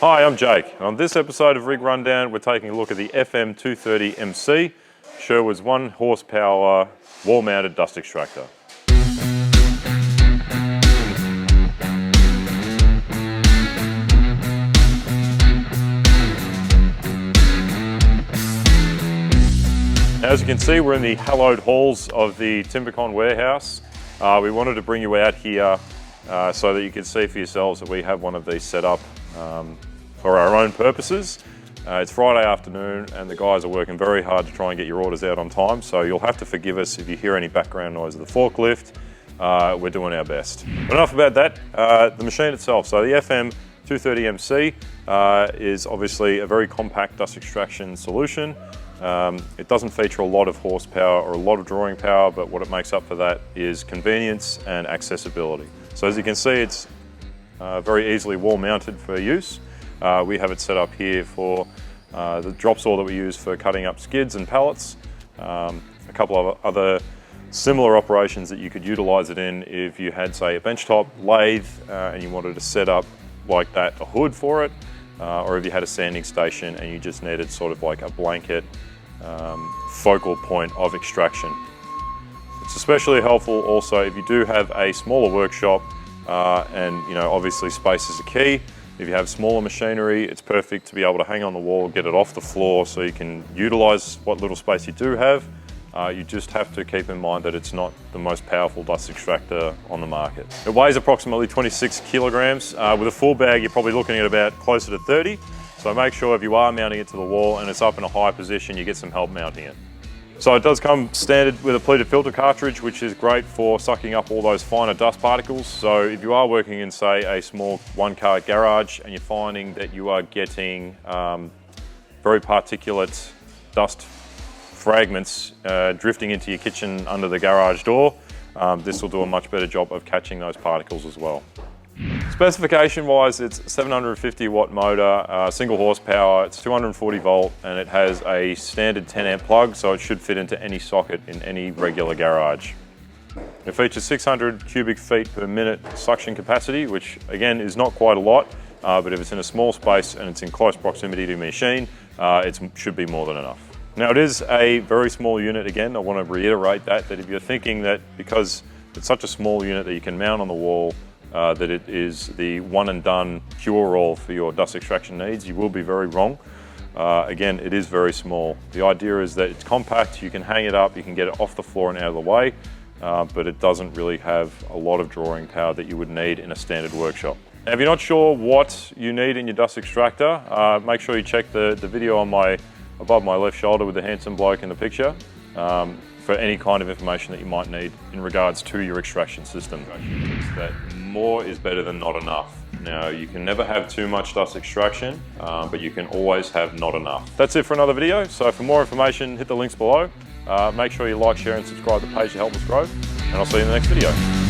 Hi, I'm Jake. On this episode of Rig Rundown, we're taking a look at the FM230MC, Sherwood's 1 horsepower wall-mounted dust extractor. As you can see, we're in the hallowed halls of the Timbecon warehouse. We wanted to bring you out here so that you can see for yourselves that we have one of these set up for our own purposes. It's Friday afternoon and the guys are working very hard to try and get your orders out on time, so you'll have to forgive us if you hear any background noise of the forklift. We're doing our best. But enough about that. The machine itself, so the FM230MC is obviously a very compact dust extraction solution. It doesn't feature a lot of horsepower or a lot of drawing power, but what it makes up for that is convenience and accessibility. So as you can see, it's very easily wall mounted for use. We have it set up here for the drop saw that we use for cutting up skids and pallets. A couple of other similar operations that you could utilize it in if you had, say, a benchtop lathe and you wanted to set up like that a hood for it, or if you had a sanding station and you just needed sort of like a blanket focal point of extraction. It's especially helpful also if you do have a smaller workshop and obviously space is a key. If you have smaller machinery, it's perfect to be able to hang on the wall, get it off the floor so you can utilize what little space you do have. You just have to keep in mind that it's not the most powerful dust extractor on the market. It weighs approximately 26 kilograms. With a full bag, you're probably looking at about closer to 30. So make sure if you are mounting it to the wall and it's up in a high position, you get some help mounting it. So it does come standard with a pleated filter cartridge, which is great for sucking up all those finer dust particles. So if you are working in, say, a small one-car garage and you're finding that you are getting very particulate dust fragments drifting into your kitchen under the garage door, this will do a much better job of catching those particles as well. Specification wise, it's a 750 watt motor, single horsepower, it's 240 volt, and it has a standard 10 amp plug, so it should fit into any socket in any regular garage. It features 600 cubic feet per minute suction capacity, which again is not quite a lot, but if it's in a small space and it's in close proximity to a machine, it should be more than enough. Now it is a very small unit. Again, I want to reiterate that if you're thinking that because it's such a small unit that you can mount on the wall, that it is the one and done cure-all for your dust extraction needs, you will be very wrong. Again, it is very small. The idea is that it's compact, you can hang it up, you can get it off the floor and out of the way, but it doesn't really have a lot of drawing power that you would need in a standard workshop. Now, if you're not sure what you need in your dust extractor, make sure you check the video on above my left shoulder with the handsome bloke in the picture for any kind of information that you might need in regards to your extraction system. That more is better than not enough. Now, you can never have too much dust extraction, but you can always have not enough. That's it for another video. So for more information, hit the links below. Make sure you like, share and subscribe to the page to help us grow, and I'll see you in the next video.